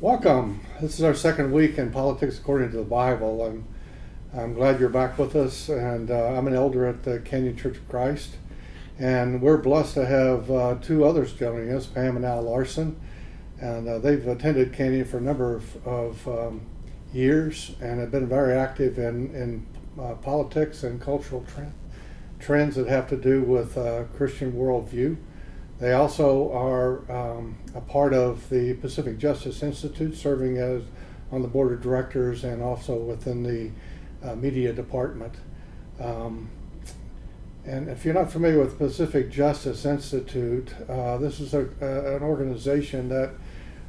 Welcome. This is our second week in Politics According to the Bible. I'm glad you're back with us, and I'm an elder at the Canyon Church of Christ, and we're blessed to have two others joining us, Pam and Al Larson, and they've attended Canyon for a number of years and have been very active in politics and cultural trends that have to do with Christian worldview. They also are a part of the Pacific Justice Institute, serving as on the board of directors and also within the media department. And if you're not familiar with Pacific Justice Institute, this is an organization that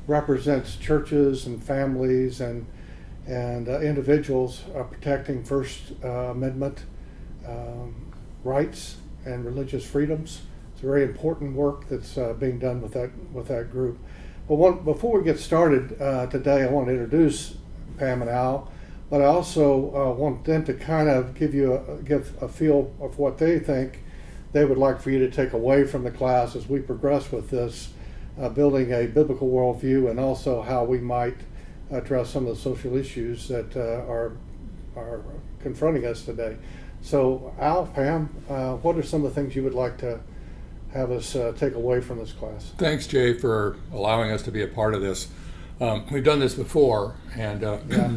represents churches and families and individuals protecting First Amendment rights and religious freedoms. It's a very important work that's being done with that group. But before we get started today, I want to introduce Pam and Al, but I also want them to kind of give a feel of what they think they would like for you to take away from the class as we progress with this, building a biblical worldview, and also how we might address some of the social issues that are confronting us today. So Al, Pam, what are some of the things you would like to have us take away from this class? Thanks, Jay, for allowing us to be a part of this. We've done this before, and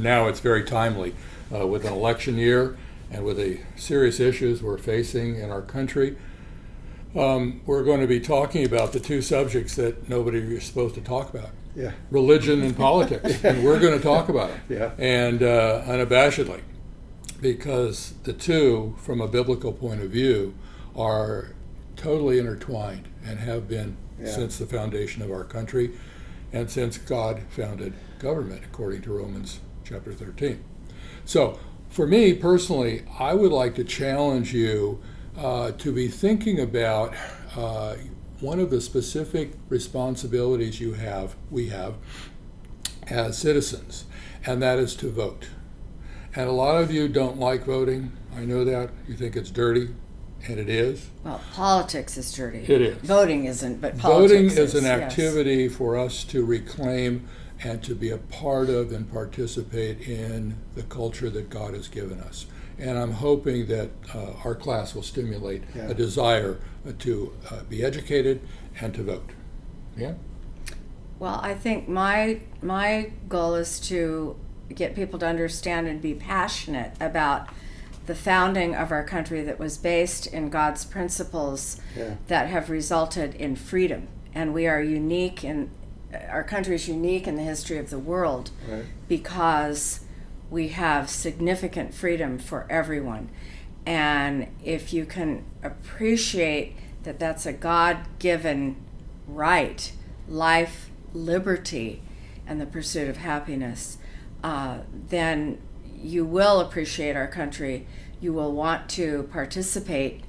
now it's very timely with an election year and with the serious issues we're facing in our country. We're going to be talking about the two subjects that nobody is supposed to talk about. Yeah. Religion and politics. And we're going to talk about it. Yeah. And unabashedly, because the two, from a biblical point of view, are totally intertwined and have been since the foundation of our country and since God founded government, according to Romans chapter 13. So for me personally, I would like to challenge you to be thinking about one of the specific responsibilities we have as citizens, and that is to vote. And a lot of you don't like voting. I know that. You think it's dirty. And it is. Well, politics is dirty. It is. Voting isn't, but politics Voting is an yes. activity for us to reclaim and to be a part of and participate in the culture that God has given us. And I'm hoping that our class will stimulate a desire to be educated and to vote. Yeah? Well, I think my goal is to get people to understand and be passionate about the founding of our country that was based in God's principles that have resulted in freedom. And we are unique, and our country is unique in the history of the world because we have significant freedom for everyone. And if you can appreciate that that's a God-given right, life, liberty, and the pursuit of happiness, then you will appreciate our country. You will want to participate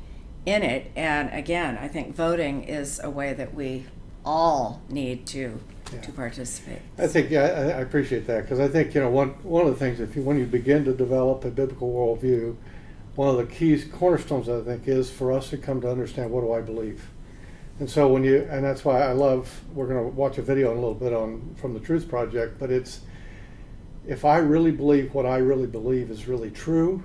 in it. And again, I think voting is a way that we all need to participate. I think, I appreciate that, because I think, one of the things, when you begin to develop a biblical worldview, one of the keys, cornerstones, I think, is for us to come to understand, what do I believe? And so and that's why we're going to watch a video in a little bit from the Truth Project, but if I really believe what I really believe is really true,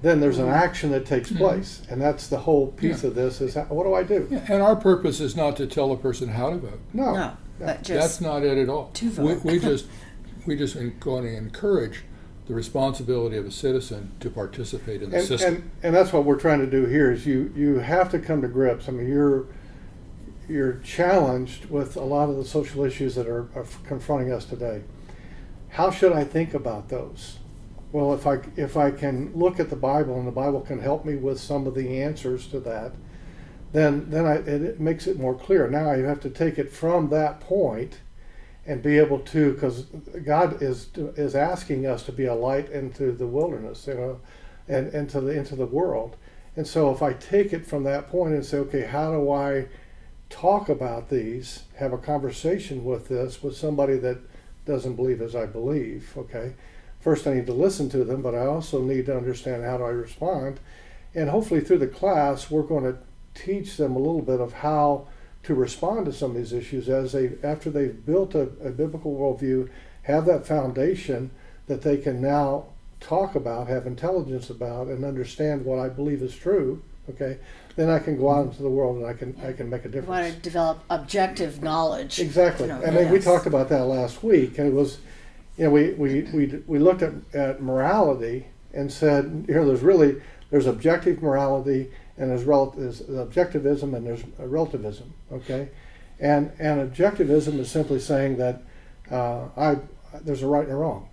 then there's an action that takes place. And that's the whole piece of this is, what do I do? Yeah. And our purpose is not to tell a person how to vote. No. But just that's not it at all. To vote. We just going to encourage the responsibility of a citizen to participate in the system. And that's what we're trying to do here is you have to come to grips. I mean, you're challenged with a lot of the social issues that are confronting us today. How should I think about those? Well, if I can look at the Bible and the Bible can help me with some of the answers to that, then it makes it more clear. Now I have to take it from that point and be able to, because God is asking us to be a light into the wilderness, and into the world. And so if I take it from that point and say, okay, how do I talk about these, have a conversation with somebody that doesn't believe as I believe, okay? First I need to listen to them, but I also need to understand how do I respond. And hopefully through the class, we're going to teach them a little bit of how to respond to some of these issues after they've built a biblical worldview, have that foundation that they can now talk about, have intelligence about, and understand what I believe is true. Okay, then I can go out into the world and I can make a difference. You want to develop objective knowledge. Exactly. I mean, we talked about that last week, and it was, we looked at morality and said, there's objective morality, and there's objectivism, and there's relativism. Okay, and objectivism is simply saying that there's a right and a wrong.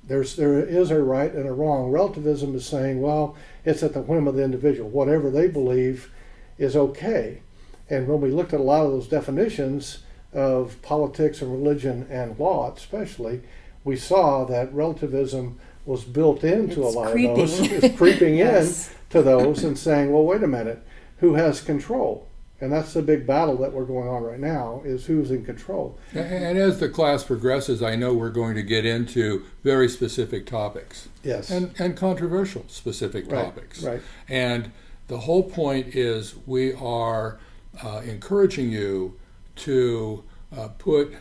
There is a right and a wrong. Relativism is saying, well, it's at the whim of the individual. Whatever they believe is okay. And when we looked at a lot of those definitions of politics and religion and law especially, we saw that relativism was built into a lot of those. It's creeping Yes. in to those and saying, well, wait a minute, who has control? And that's the big battle that we're going on right now, is who's in control. And as the class progresses, I know we're going to get into very specific topics. Yes. And controversial specific topics. Right. And the whole point is we are encouraging you to put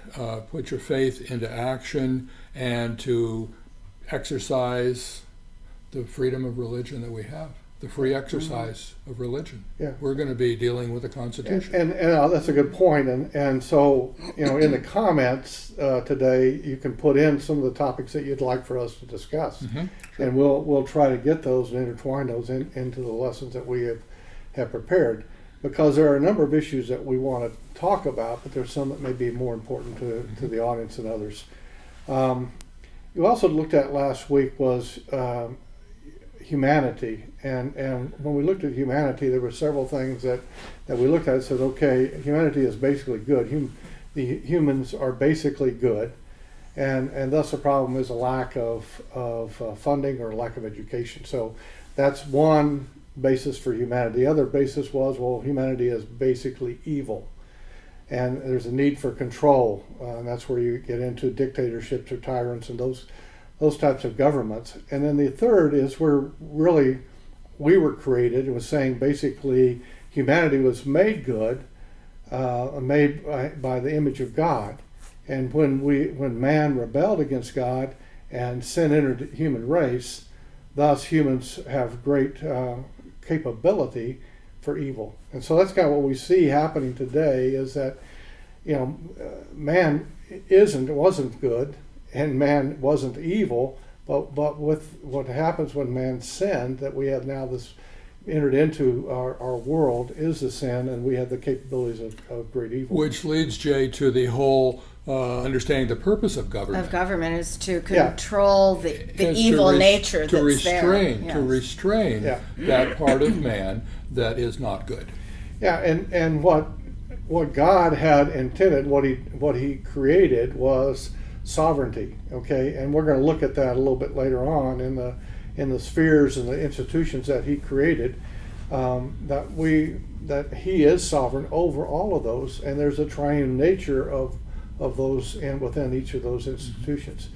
your faith into action and to exercise the freedom of religion that we have. The free exercise of religion. Yeah. We're going to be dealing with the Constitution. And that's a good point. And so, in the comments today, you can put in some of the topics that you'd like for us to discuss. Mm-hmm. Sure. And we'll try to get those and intertwine those into the lessons that we have prepared. Because there are a number of issues that we want to talk about, but there's some that may be more important to the audience than others. You also looked at last week was humanity, and when we looked at humanity, there were several things that we looked at and said, okay, humanity is basically good. The humans are basically good, and thus the problem is a lack of funding or lack of education. So that's one basis for humanity. The other basis was, well, humanity is basically evil, and there's a need for control, and that's where you get into dictatorships or tyrants and those types of governments. And then the third is where really we were created. It was saying basically humanity was made good, made by the image of God. And when man rebelled against God and sin entered the human race, thus humans have great capability for evil. And so that's kind of what we see happening today, is that man wasn't good, and man wasn't evil, but with what happens when man sinned, that we have now this entered into our world is the sin, and we have the capabilities of great evil. Which leads, Jay, to the whole understanding the purpose of government. Of government is to control the evil nature that's restrain, there. To restrain that part of man that is not good. Yeah, and what God had intended, what he created was sovereignty. Okay, and we're going to look at that a little bit later on in the spheres and the institutions that he created. That he is sovereign over all of those, and there's a triune nature of those within each of those institutions.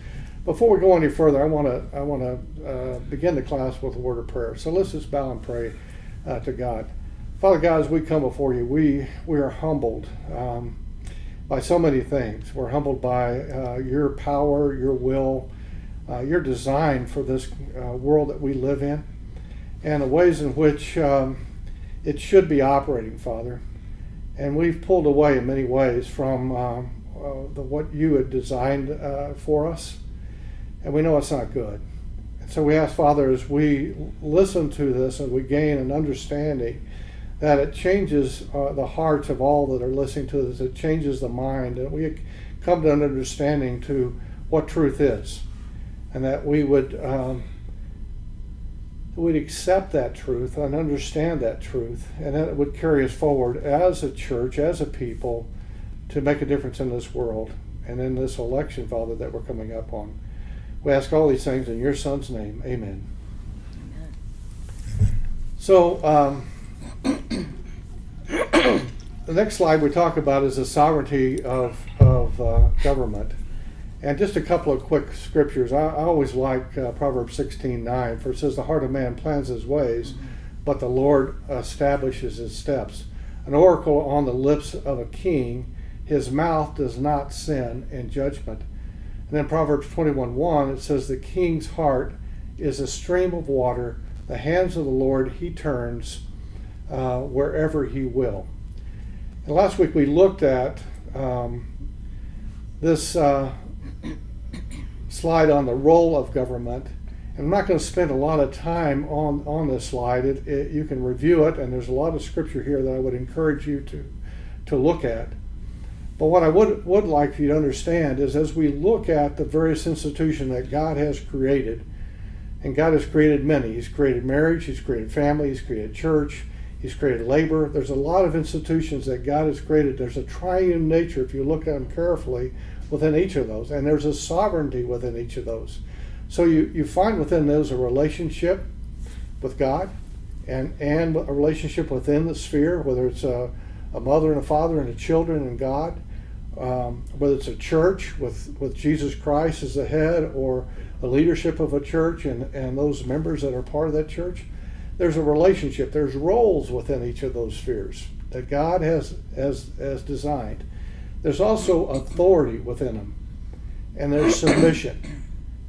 Before we go any further, I want to begin the class with a word of prayer. So let's just bow and pray to God. Father God, as we come before you, we are humbled by so many things. We're humbled by your power, your will, your design for this world that we live in, and the ways in which it should be operating, Father. And we've pulled away in many ways from what you had designed for us, and we know it's not good. And so we ask, Father, as we listen to this and we gain an understanding, that it changes the hearts of all that are listening to this. It changes the mind, and we come to an understanding to what truth is, and that we would accept that truth and understand that truth, and that it would carry us forward as a church, as a people, to make a difference in this world and in this election, Father, that we're coming up on. We ask all these things in your Son's name. Amen. So the next slide we talk about is the sovereignty of government. And just a couple of quick scriptures. I always like Proverbs 16:9, for it says, the heart of man plans his ways, but the Lord establishes his steps. an oracle on the lips of a king. His mouth does not sin in judgment. And then Proverbs 21:1, it says, the king's heart is a stream of water. The hands of the Lord he turns wherever he will. And last week we looked at this slide on the role of government. And I'm not going to spend a lot of time on this slide. You can review it, and there's a lot of scripture here that I would encourage you to look at. But what I would like for you to understand is, as we look at the various institutions that God has created, and God has created many. He's created marriage, He's created family, He's created church, He's created labor. There's a lot of institutions that God has created. There's a triune nature, if you look at them carefully, within each of those. And there's a sovereignty within each of those. So you find within those a relationship with God and a relationship within the sphere, whether it's a mother and a father and a children and God, whether it's a church with Jesus Christ as the head, or a leadership of a church and those members that are part of that church. There's a relationship. There's roles within each of those spheres that God has designed. There's also authority within them, and there's submission.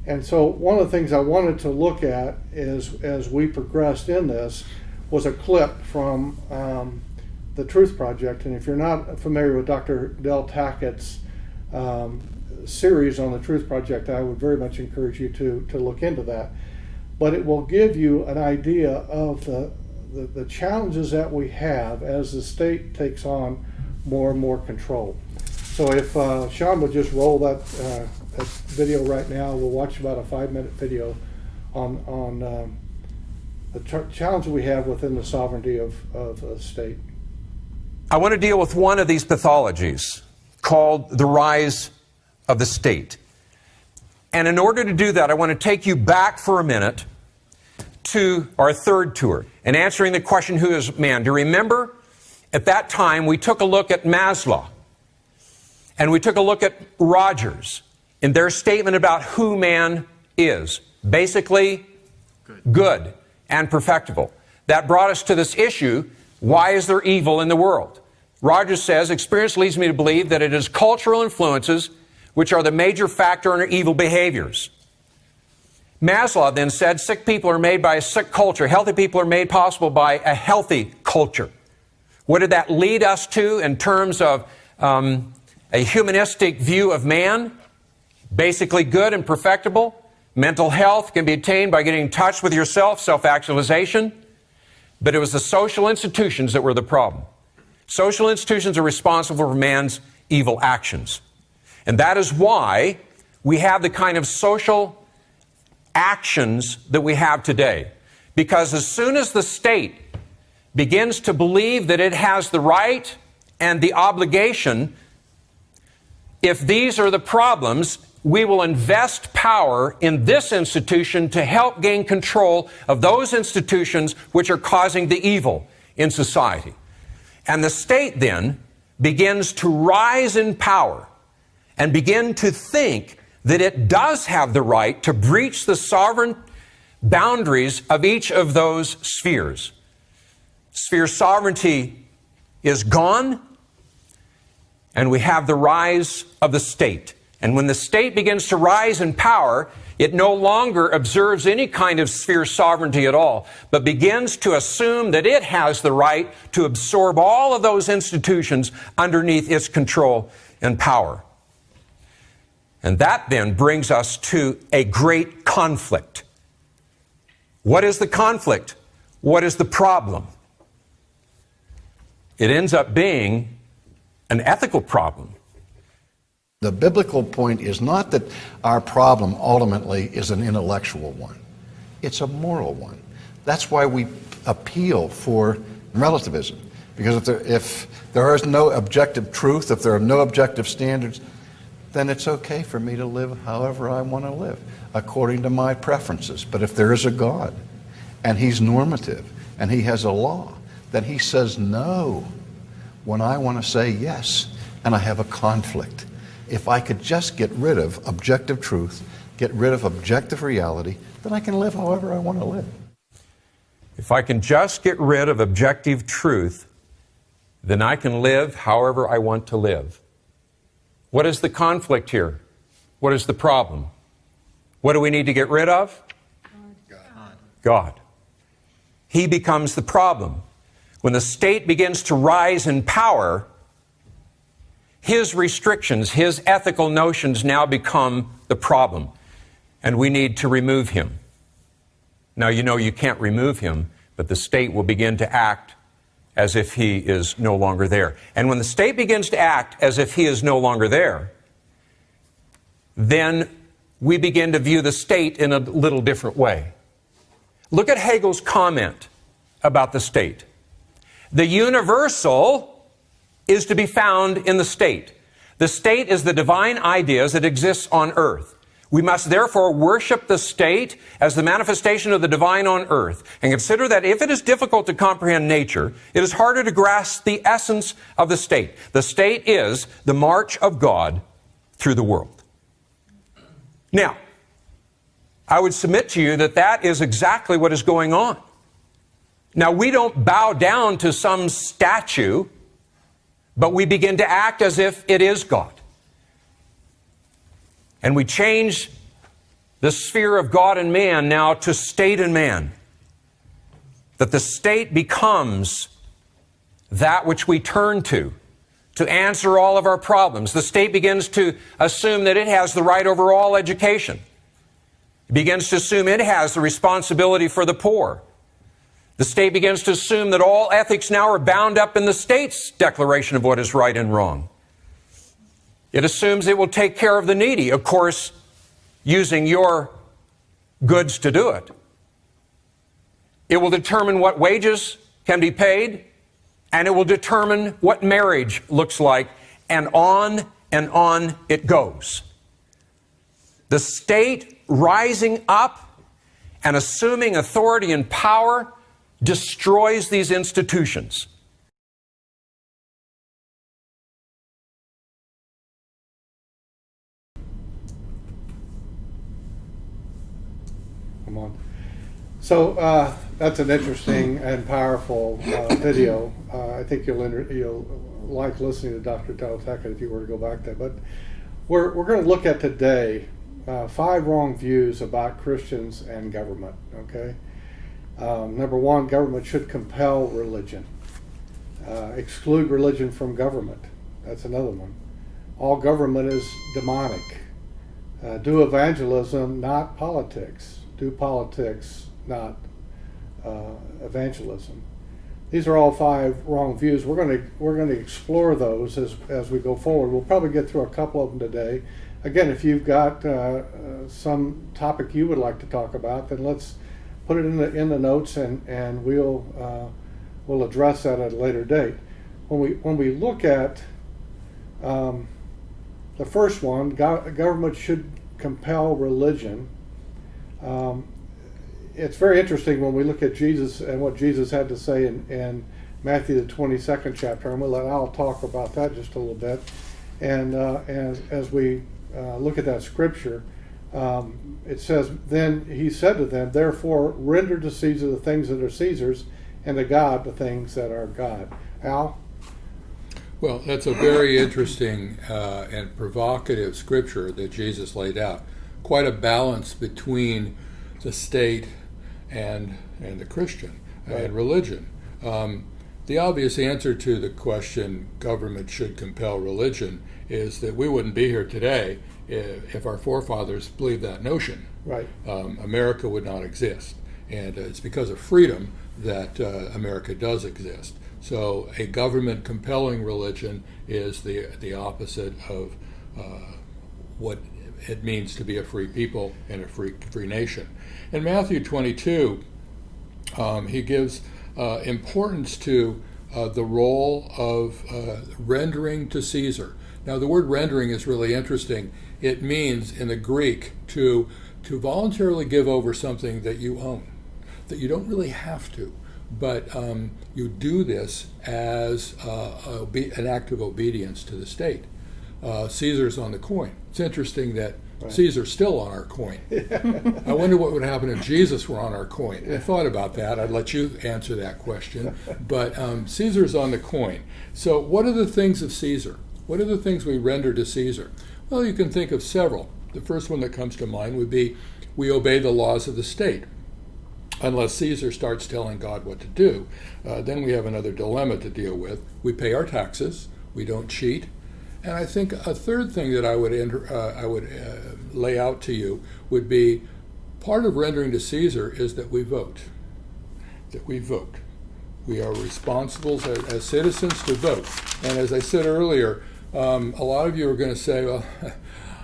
And so one of the things I wanted to look at is, as we progressed in this, was a clip from the Truth Project. And if you're not familiar with Dr. Del Tackett's series on the Truth Project, I would very much encourage you to look into that. But it will give you an idea of the challenges that we have as the state takes on more and more control. So if Sean would just roll that video right now, we'll watch about a 5-minute video on the challenge we have within the sovereignty of a state. I want to deal with one of these pathologies called the rise of the state. And in order to do that, I want to take you back for a minute to our third tour and answering the question, who is man? Do you remember at that time we took a look at Maslow and we took a look at Rogers in their statement about who man is. Basically, good and perfectible. That brought us to this issue, why is there evil in the world? Rogers says, experience leads me to believe that it is cultural influences which are the major factor in our evil behaviors. Maslow then said, sick people are made by a sick culture. Healthy people are made possible by a healthy culture. What did that lead us to in terms of a humanistic view of man? Basically good and perfectible. Mental health can be attained by getting in touch with yourself, self-actualization. But it was the social institutions that were the problem. Social institutions are responsible for man's evil actions. And that is why we have the kind of social actions that we have today. Because as soon as the state begins to believe that it has the right and the obligation, if these are the problems, we will invest power in this institution to help gain control of those institutions which are causing the evil in society. And the state then begins to rise in power and begin to think that it does have the right to breach the sovereign boundaries of each of those spheres. Sphere sovereignty is gone, and we have the rise of the state. And when the state begins to rise in power, it no longer observes any kind of sphere sovereignty at all, but begins to assume that it has the right to absorb all of those institutions underneath its control and power. And that then brings us to a great conflict. What is the conflict? What is the problem? It ends up being an ethical problem. The biblical point is not that our problem ultimately is an intellectual one. It's a moral one. That's why we appeal for relativism. Because if there is no objective truth, if there are no objective standards, then it's okay for me to live however I want to live, according to my preferences. But if there is a God, and He's normative, and He has a law, then He says no when I want to say yes, and I have a conflict. If I could just get rid of objective truth, get rid of objective reality, then I can live however I want to live. If I can just get rid of objective truth, then I can live however I want to live. What is the conflict here? What is the problem? What do we need to get rid of? God. He becomes the problem. When the state begins to rise in power, his restrictions, his ethical notions now become the problem, and we need to remove him. Now, you know you can't remove him, but the state will begin to act as if he is no longer there. And when the state begins to act as if he is no longer there, then we begin to view the state in a little different way. Look at Hegel's comment about the state. The universal is to be found in the state. The state is the divine idea that exists on earth. We must therefore worship the state as the manifestation of the divine on earth, and consider that if it is difficult to comprehend nature, it is harder to grasp the essence of the state. The state is the march of God through the world. Now, I would submit to you that that is exactly what is going on. Now, we don't bow down to some statue, but we begin to act as if it is God. And we change the sphere of God and man now to state and man. That the state becomes that which we turn to answer all of our problems. The state begins to assume that it has the right over all education. It begins to assume it has the responsibility for the poor. The state begins to assume that all ethics now are bound up in the state's declaration of what is right and wrong. It assumes it will take care of the needy, of course, using your goods to do it. It will determine what wages can be paid, and it will determine what marriage looks like, and on it goes. The state rising up and assuming authority and power destroys these institutions. Come on. So that's an interesting and powerful video. I think you'll like listening to Dr. Talateka if you were to go back there. But we're going to look at today 5 wrong views about Christians and government. Okay. Number 1, government should compel religion. Exclude religion from government. That's another one. All government is demonic. Do evangelism, not politics. Do politics, not evangelism. These are all 5 wrong views. We're going to explore those as we go forward. We'll probably get through a couple of them today. Again, if you've got some topic you would like to talk about, then let's put it in the notes, and we'll address that at a later date. When we look at the first one, government should compel religion. It's very interesting when we look at Jesus and what Jesus had to say in Matthew the 22nd chapter. I'm going to let Al talk about that just a little bit. And as we look at that scripture, it says, "Then he said to them, therefore render to Caesar the things that are Caesar's, and to God the things that are God." Al? Well, that's a very interesting and provocative scripture that Jesus laid out. Quite a balance between the state and the Christian and religion. The obvious answer to the question, government should compel religion, is that we wouldn't be here today if our forefathers believed that notion. Right. America would not exist. And it's because of freedom that America does exist. So a government compelling religion is the opposite of what it means to be a free people and a free nation. In Matthew 22, he gives importance to the role of rendering to Caesar. Now, the word rendering is really interesting. It means, in the Greek, to voluntarily give over something that you own, that you don't really have to, but you do this as an act of obedience to the state. Caesar's on the coin. It's interesting that Caesar's still on our coin. I wonder what would happen if Jesus were on our coin. I thought about that. I'd let you answer that question. But Caesar's on the coin. So what are the things of Caesar? What are the things we render to Caesar? Well, you can think of several. The first one that comes to mind would be we obey the laws of the state. Unless Caesar starts telling God what to do, then we have another dilemma to deal with. We pay our taxes. We don't cheat. And I think a third thing that I would lay out to you would be part of rendering to Caesar is that we vote. That we vote. We are responsible as citizens to vote. And as I said earlier, a lot of you are going to say, well,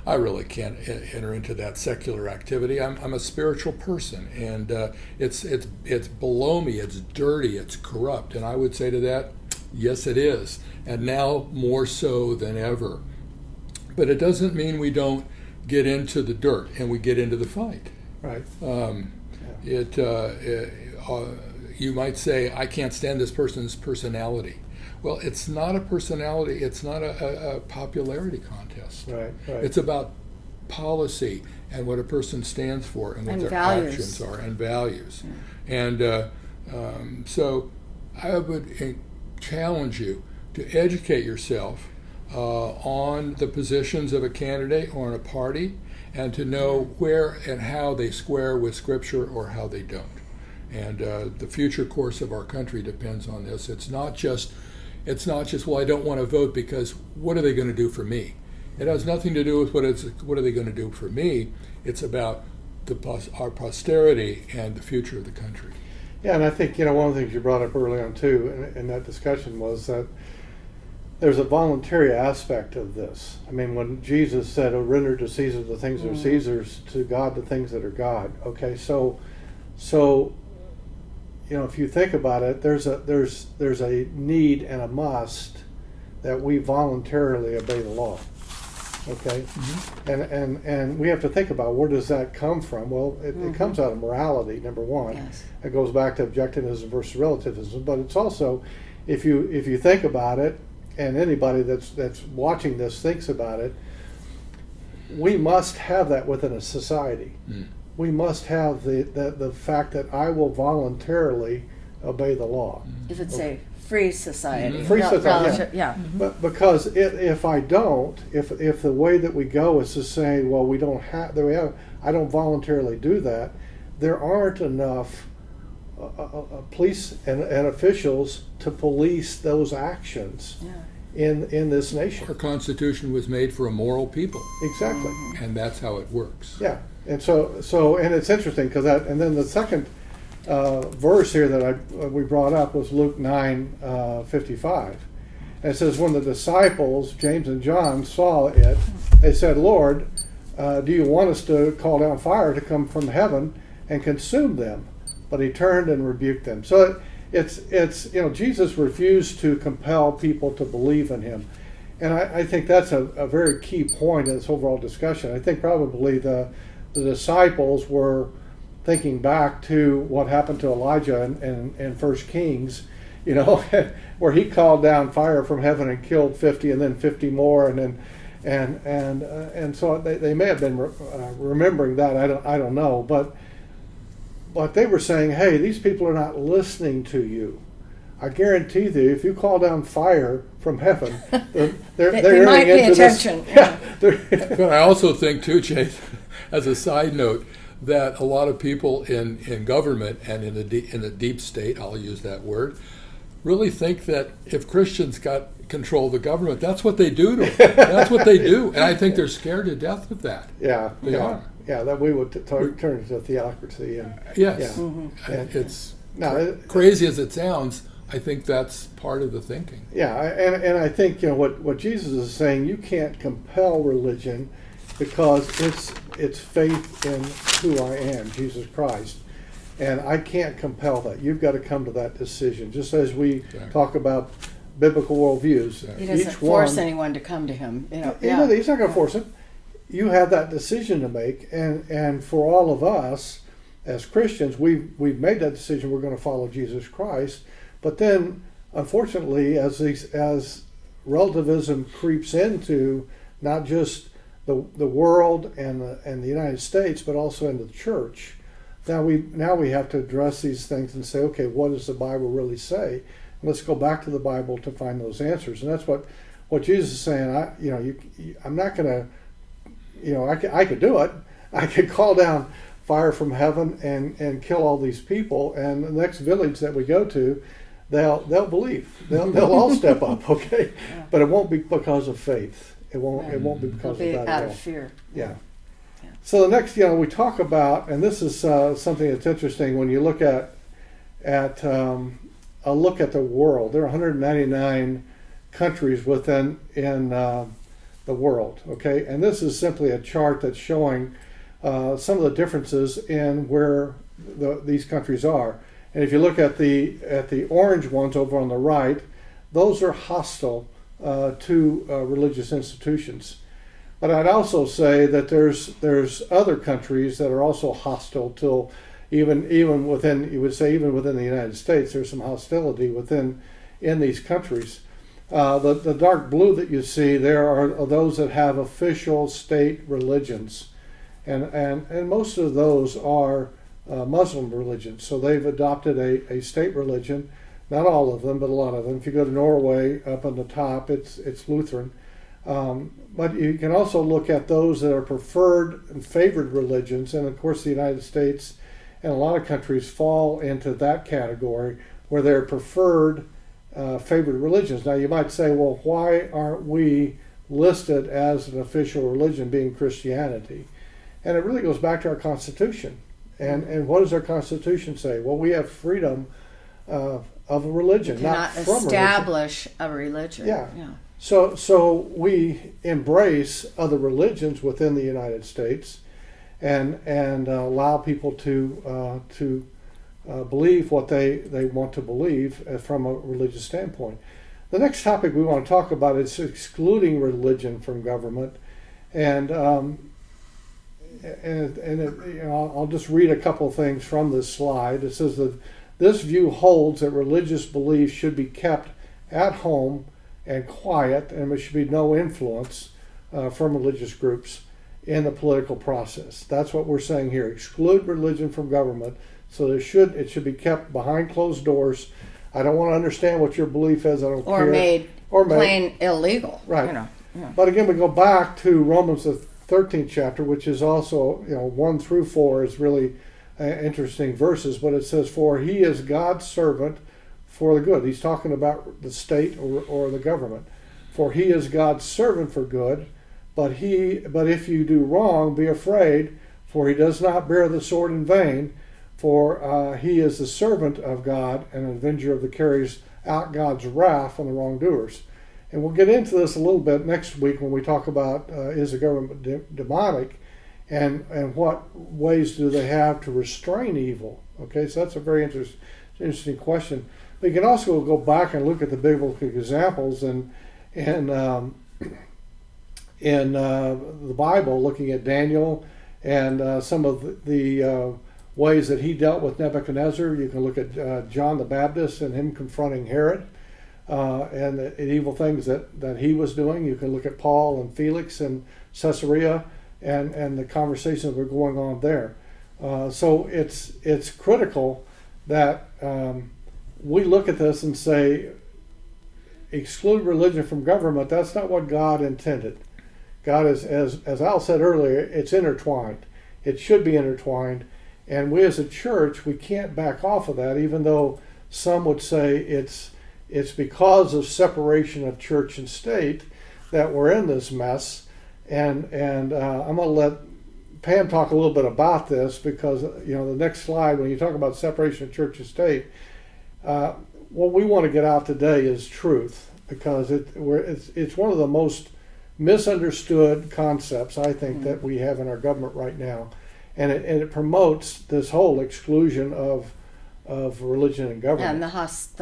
I really can't enter into that secular activity. I'm a spiritual person, and it's below me. It's dirty. It's corrupt. And I would say to that, yes, it is, and now more so than ever. But it doesn't mean we don't get into the dirt and we get into the fight. Right. You might say, I can't stand this person's personality. Well, it's not a personality. It's not a popularity contest. Right. It's about policy and what a person stands for and what their values. actions are and values. Yeah. And so I would challenge you to educate yourself on the positions of a candidate or in a party, and to know where and how they square with Scripture or how they don't. And the future course of our country depends on this. It's not just, well, I don't want to vote because what are they going to do for me? It has nothing to do with what are they going to do for me. It's about our posterity and the future of the country. Yeah, and I think, one of the things you brought up early on too in that discussion was that there's a voluntary aspect of this. I mean, when Jesus said, "Oh, render to Caesar the things that are Caesar's, to God the things that are God." Okay, so if you think about it, there's a need and a must that we voluntarily obey the law. Okay, and we have to think about where does that come from? Well, it comes out of morality, number one. Yes. It goes back to objectivism versus relativism, but it's also, if you think about it, and anybody that's watching this thinks about it, we must have that within a society. We must have the fact that I will voluntarily obey the law. If it's a free society. Free not society, relative- yeah. But because if I don't, if the way that we go is to say, well, I don't voluntarily do that, there aren't enough police and officials to police those actions in this nation. Our Constitution was made for a moral people, Exactly. and that's how it works. Yeah, and so and it's interesting because and then the second verse here that we brought up was Luke 9:55, and it says, when the disciples James and John saw it, they said, "Lord, do you want us to call down fire to come from heaven and consume them?" But he turned and rebuked them. So it's Jesus refused to compel people to believe in him, and I think that's a very key point in this overall discussion. I think probably the disciples were thinking back to what happened to Elijah in 1 Kings, where he called down fire from heaven and killed 50 and then 50 more, and so they may have been remembering that. I don't know, but they were saying, hey, these people are not listening to you. I guarantee you, if you call down fire from heaven, they might pay attention. But I also think too, Chase, as a side note, that a lot of people in government and in the deep state, I'll use that word, really think that if Christians got control of the government, that's what they do to them. That's what they do, and I think they're scared to death of that. They are. Yeah, that we would turn to theocracy. And, yes, yeah. And it's No, crazy as it sounds. I think that's part of the thinking. Yeah, and I think what Jesus is saying, you can't compel religion because it's faith in who I am, Jesus Christ, and I can't compel that. You've got to come to that decision. Just as we talk about biblical worldviews, He doesn't force anyone to come to him. He's not going to force it. You have that decision to make, and for all of us as Christians, we've made that decision. We're going to follow Jesus Christ. But then, unfortunately, as relativism creeps into not just the world and the United States, but also into the church. Now we have to address these things and say, okay, what does the Bible really say? And let's go back to the Bible to find those answers. And that's what Jesus is saying. I'm not going to, I could do it. I could call down fire from heaven and kill all these people, and the next village that we go to, they'll believe. They'll all step up, okay? Yeah. But it won't be because of faith. It won't be because It'll be of that out at all. of fear. Yeah. So the next, we talk about, and this is something that's interesting when you look at a look at the world. There are 199 countries within the world, okay? And this is simply a chart that's showing some of the differences in where these countries are. And if you look at the orange ones over on the right, those are hostile to religious institutions. But I'd also say that there's other countries that are also hostile to even within, you would say even within the United States, there's some hostility in these countries. The dark blue that you see there are those that have official state religions. And most of those are Muslim religions. So they've adopted a state religion, not all of them, but a lot of them. If you go to Norway, up on the top, it's Lutheran. But you can also look at those that are preferred and favored religions. And of course, the United States and a lot of countries fall into that category where they're preferred, favored religions. Now, you might say, well, why aren't we listed as an official religion, being Christianity? And it really goes back to our Constitution. And what does our Constitution say? Well, we have freedom of a religion, You cannot not from establish a religion. Yeah. So we embrace other religions within the United States, and allow people to believe what they want to believe from a religious standpoint. The next topic we want to talk about is excluding religion from government, and I'll just read a couple of things from this slide. It says that this view holds that religious beliefs should be kept at home and quiet, and there should be no influence from religious groups in the political process. That's what we're saying here. Exclude religion from government. So it should be kept behind closed doors. I don't want to understand what your belief is. I don't care. Or made plain illegal. Right. Yeah. But again, we go back to Romans the 13th chapter, which is also 1 through 4 is really interesting verses. But it says, "For he is God's servant for the good." He's talking about the state or the government. "For he is God's servant for good, but if you do wrong, be afraid, for he does not bear the sword in vain, for he is the servant of God, and an avenger of the carries out God's wrath on the wrongdoers." And we'll get into this a little bit next week when we talk about is the government demonic, and what ways do they have to restrain evil. Okay, so that's a very interesting question. But you can also go back and look at the biblical examples in the Bible, looking at Daniel and some of the ways that he dealt with Nebuchadnezzar. You can look at John the Baptist and him confronting Herod and the evil things that he was doing. You can look at Paul and Felix and Caesarea and the conversations that were going on there. So it's critical that we look at this and say, exclude religion from government. That's not what God intended. God is, as Al said earlier, it's intertwined. It should be intertwined. And we as a church, we can't back off of that, even though some would say it's because of separation of church and state that we're in this mess. And I'm going to let Pam talk a little bit about this, because the next slide, when you talk about separation of church and state, what we want to get out today is truth, because it's one of the most misunderstood concepts, I think, that we have in our government right now, and it promotes this whole exclusion of religion and government, and the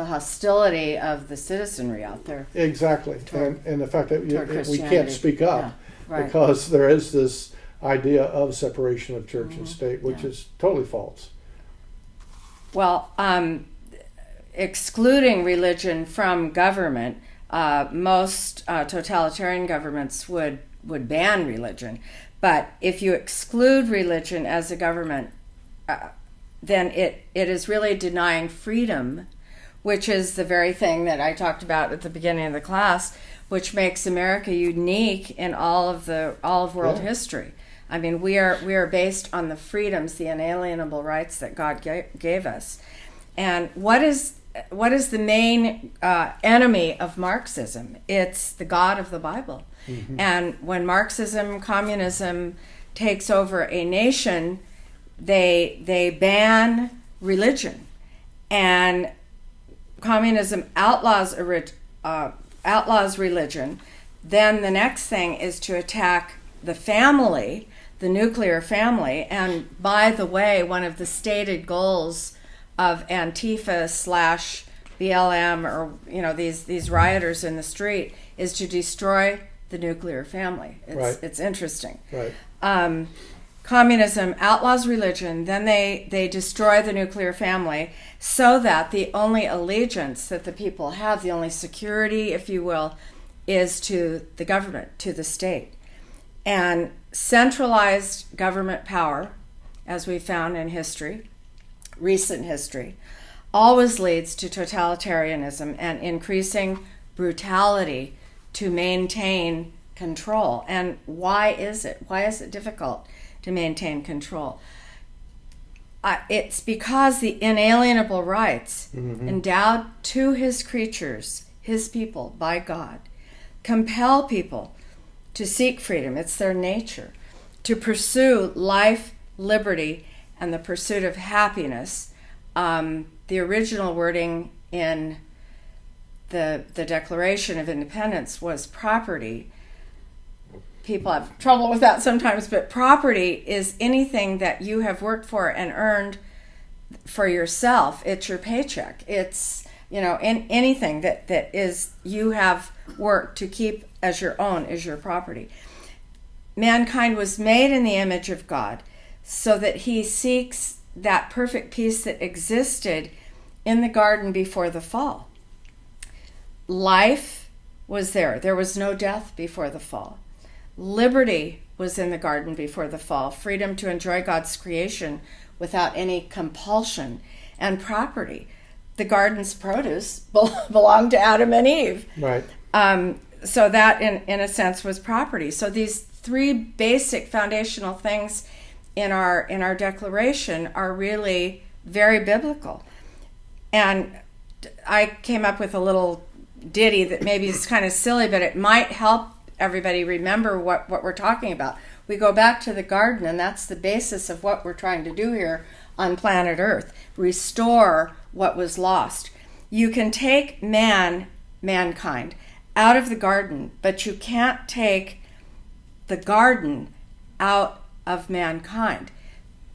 hostility of the citizenry out there. Exactly, and the fact that we can't speak up right. because there is this idea of separation of church and state, which is totally false. Well, excluding religion from government, most totalitarian governments would would ban religion. But if you exclude religion as a government, then it is really denying freedom, which is the very thing that I talked about at the beginning of the class, which makes America unique in all of world history. I mean, we are based on the freedoms, the inalienable rights that God gave us. And what is the main enemy of Marxism? It's the God of the Bible. Mm-hmm. And when Marxism, communism takes over a nation, they ban religion, and communism outlaws religion. Then the next thing is to attack the family, the nuclear family. And by the way, one of the stated goals of Antifa / BLM, or these rioters in the street, is to destroy the nuclear family. It's interesting. Right. Communism outlaws religion, then they destroy the nuclear family, so that the only allegiance that the people have, the only security, if you will, is to the government, to the state. And centralized government power, as we found in history, recent history, always leads to totalitarianism and increasing brutality to maintain control. And why is it? Why is it difficult to maintain control? It's because the inalienable rights endowed to his creatures, his people, by God, compel people to seek freedom. It's their nature to pursue life, liberty, and the pursuit of happiness. The original wording in the Declaration of Independence was property. People have trouble with that sometimes, but property is anything that you have worked for and earned for yourself. It's your paycheck. It's, anything that is you have worked to keep as your own is your property. Mankind was made in the image of God so that he seeks that perfect peace that existed in the garden before the fall. Life was there. There was no death before the fall. Liberty was in the garden before the fall. Freedom to enjoy God's creation without any compulsion. And property. The garden's produce belonged to Adam and Eve. Right. So that, in a sense, was property. So these three basic foundational things in our Declaration are really very biblical. And I came up with a little ditty that maybe is kind of silly, but it might help everybody remember what we're talking about. We go back to the garden, and that's the basis of what we're trying to do here on planet Earth. Restore what was lost. You can take mankind, out of the garden, but you can't take the garden out of mankind.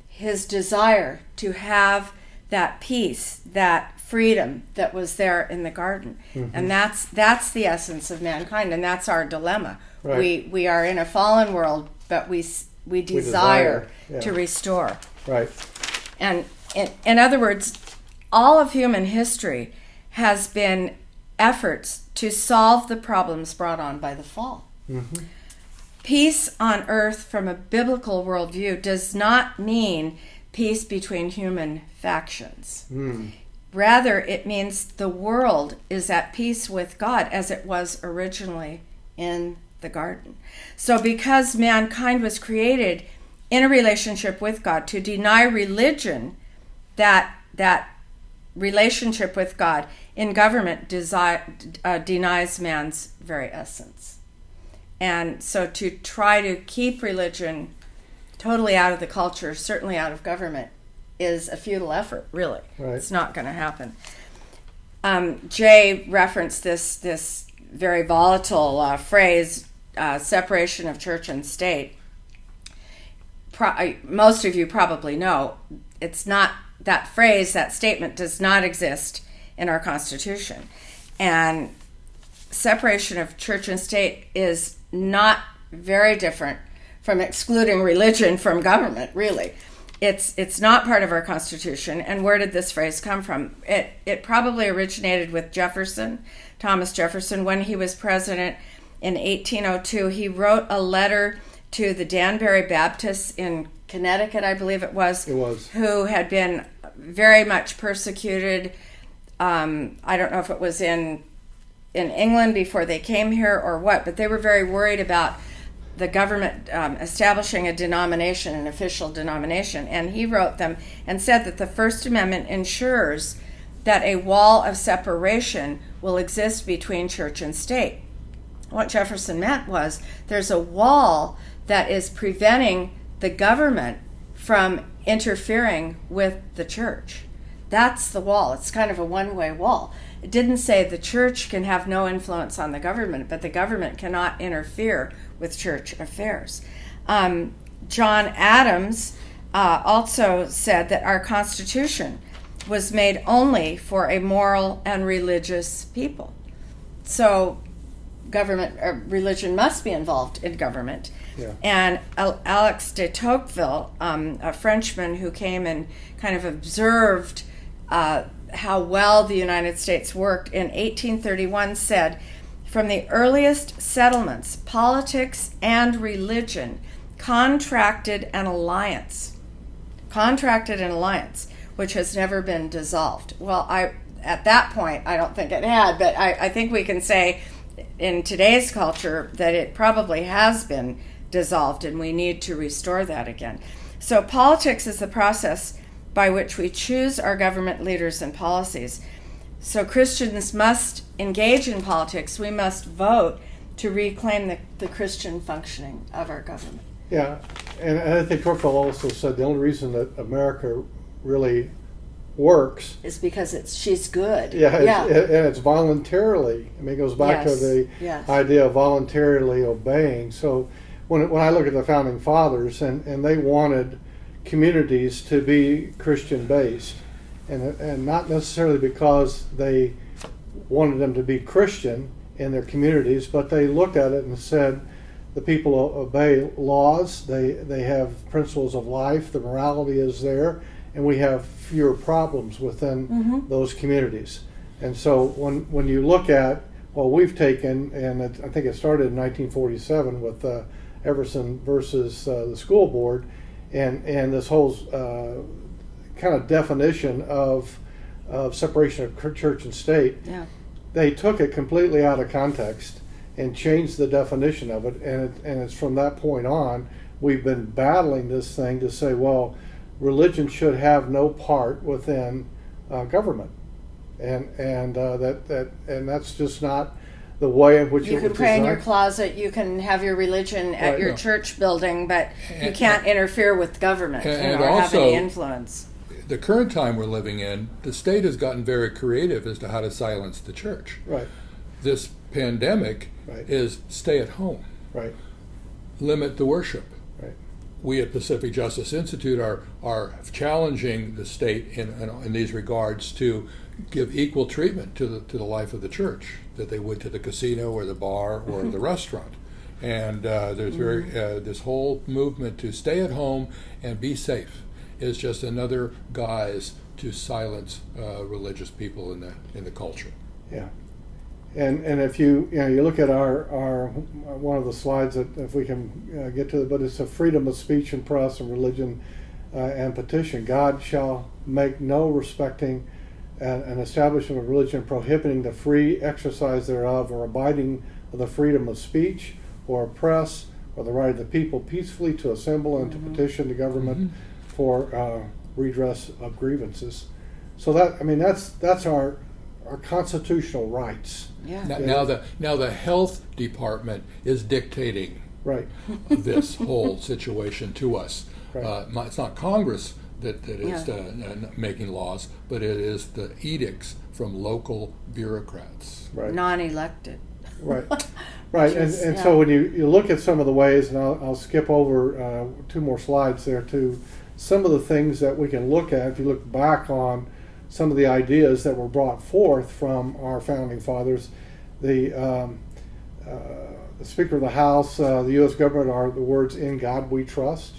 His desire to have that peace, that freedom that was there in the garden. Mm-hmm. And that's the essence of mankind, and that's our dilemma. Right. We are in a fallen world, but we desire to restore. Right. And in other words, all of human history has been efforts to solve the problems brought on by the fall. Mm-hmm. Peace on earth from a biblical worldview does not mean peace between human factions. Mm. Rather, it means the world is at peace with God as it was originally in the garden. So because mankind was created in a relationship with God, to deny religion, that relationship with God in government denies man's very essence. And so to try to keep religion totally out of the culture, certainly out of government, is a futile effort, really. Right. It's not going to happen. Jay referenced this very volatile phrase, separation of church and state. Most of you probably know it's not, that phrase, that statement does not exist in our Constitution. And separation of church and state is not very different from excluding religion from government, really. It's not part of our Constitution. And where did this phrase come from? It probably originated with Jefferson, Thomas Jefferson, when he was president. in 1802. He wrote a letter to the Danbury Baptists in Connecticut, I believe it was. It was. Who had been very much persecuted. I don't know if it was in England before they came here or what, but they were very worried about the government establishing a denomination, an official denomination. And he wrote them and said that the First Amendment ensures that a wall of separation will exist between church and state. What Jefferson meant was there's a wall that is preventing the government from interfering with the church. That's the wall. It's kind of a one-way wall. It didn't say the church can have no influence on the government, but the government cannot interfere with church affairs. John Adams also said that our Constitution was made only for a moral and religious people. So government or religion must be involved in government. Yeah. And Alex de Tocqueville, a Frenchman who came and kind of observed how well the United States worked in 1831, said, "From the earliest settlements, politics and religion contracted an alliance, which has never been dissolved." Well, at that point, I don't think it had, but I think we can say in today's culture that it probably has been dissolved, and we need to restore that again. So politics is the process by which we choose our government leaders and policies. So Christians must engage in politics. We must vote to reclaim the Christian functioning of our government. Yeah, and I think Tocqueville also said the only reason that America really works Is because she's good. and it's voluntarily. I mean, it goes back to the idea of voluntarily obeying. So when I look at the founding fathers, and they wanted communities to be Christian based, and not necessarily because they wanted them to be Christian in their communities, but they looked at it and said the people obey laws, they have principles of life, the morality is there, and we have fewer problems within those communities. And so when you look at what we've taken, and I think it started in 1947 with Everson versus the school board, and this whole kind of definition of separation of church and state, they took it completely out of context and changed the definition of it, and it's from that point on we've been battling this thing to say, well, religion should have no part within government, and that's just not the way in which you it can was pray in designed. your closet, you can have your religion at Right, your no. church building, but you can't interfere with government And or have also- any influence. The current time we're living in, the state has gotten very creative as to how to silence the church. Right, This pandemic Right. is stay at home, right, limit the worship. right. We at Pacific Justice Institute are challenging the state in these regards to give equal treatment to the life of the church that they would to the casino or the bar or the restaurant. And there's this whole movement to stay at home and be safe is just another guise to silence religious people in the culture. Yeah, and if you look at our one of the slides, that if we can get to it, but it's a freedom of speech and press and religion and petition. God shall make no respecting an establishment of religion prohibiting the free exercise thereof or abiding of the freedom of speech or press or the right of the people peacefully to assemble and to petition the government for redress of grievances. So that's our constitutional rights. Yeah. Now the health department is dictating Right. this whole situation to us. Right. It's not Congress that is Yeah. making laws, but it is the edicts from local bureaucrats. Right. Non-elected. Right. Right. Which is- And so when you look at some of the ways, and I'll skip over two more slides there too, some of the things that we can look at, if you look back on some of the ideas that were brought forth from our founding fathers, the Speaker of the House, the U.S. government are the words, "In God we trust."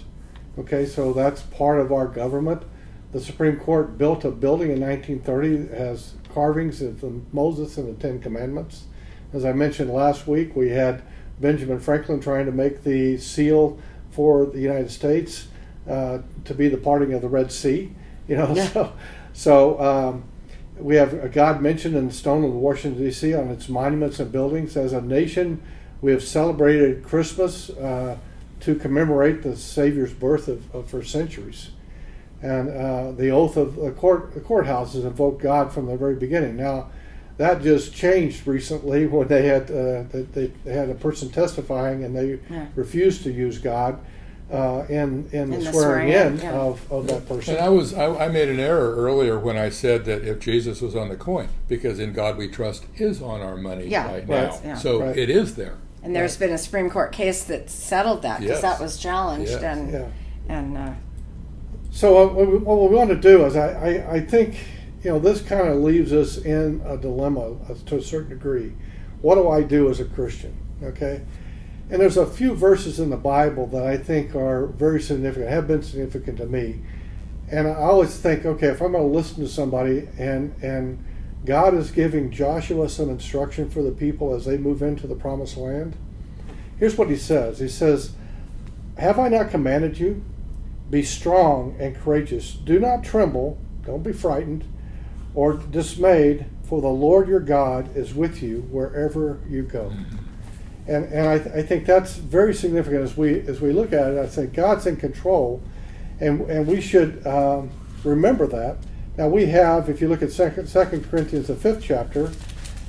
Okay, so that's part of our government. The Supreme Court built a building in 1930 that has carvings of Moses and the Ten Commandments. As I mentioned last week, we had Benjamin Franklin trying to make the seal for the United States to be the parting of the Red Sea. Yeah. So we have God mentioned in the stone of Washington, D.C. on its monuments and buildings. As a nation, we have celebrated Christmas to commemorate the Savior's birth for centuries. And the oath of the courthouses invoked God from the very beginning. Now, that just changed recently when they had a person testifying and they refused to use God in the swearing in of that person. And I made an error earlier when I said that if Jesus was on the coin, because "In God We Trust" is on our money right now. Yeah. So it is there. And there's been a Supreme Court case that settled that because that was challenged. Yes. So what we want to do is I think this kind of leaves us in a dilemma to a certain degree. What do I do as a Christian? Okay, and there's a few verses in the Bible that I think are very significant, have been significant to me. And I always think, okay, if I'm going to listen to somebody and God is giving Joshua some instruction for the people as they move into the promised land, here's what he says. He says, "Have I not commanded you? Be strong and courageous. Do not tremble, don't be frightened or dismayed, for the Lord your God is with you wherever you go." And I think that's very significant as we look at it. I think God's in control, and we should remember that. Now we have, if you look at 2 Corinthians, the 5th chapter,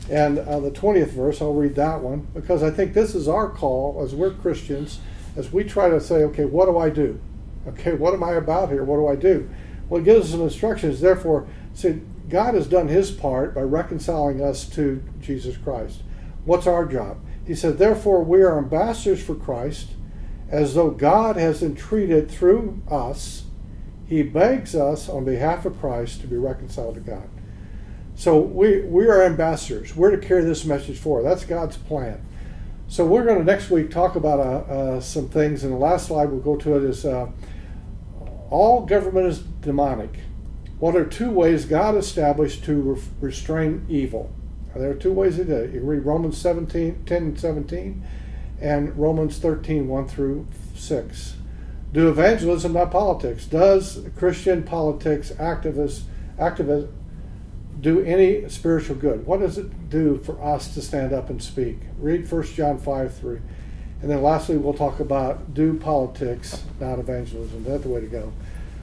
and the 20th verse, I'll read that one, because I think this is our call as we're Christians, as we try to say, okay, what do I do? Okay, what am I about here? What do I do? Well, it gives us some instructions. Therefore, see, God has done his part by reconciling us to Jesus Christ. What's our job? He said, "Therefore we are ambassadors for Christ, as though God has entreated through us. He begs us on behalf of Christ to be reconciled to God." So we are ambassadors. We're to carry this message forward. That's God's plan. So we're going to next week talk about some things, and the last slide we'll go to it is all government is demonic. What are two ways God established to restrain evil? There are two ways he did it. You can read Romans 10 and 17 and Romans 13, 1 through 6. Do evangelism, not politics. Does Christian politics, activists do any spiritual good? What does it do for us to stand up and speak? Read 1 John 5, 3. And then lastly, we'll talk about do politics, not evangelism. That's the way to go.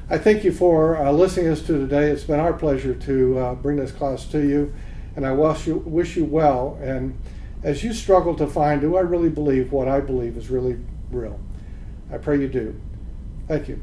I thank you for listening to us today. It's been our pleasure to bring this class to you, and I wish you well. And as you struggle to find, do I really believe what I believe is really real? I pray you do. Thank you.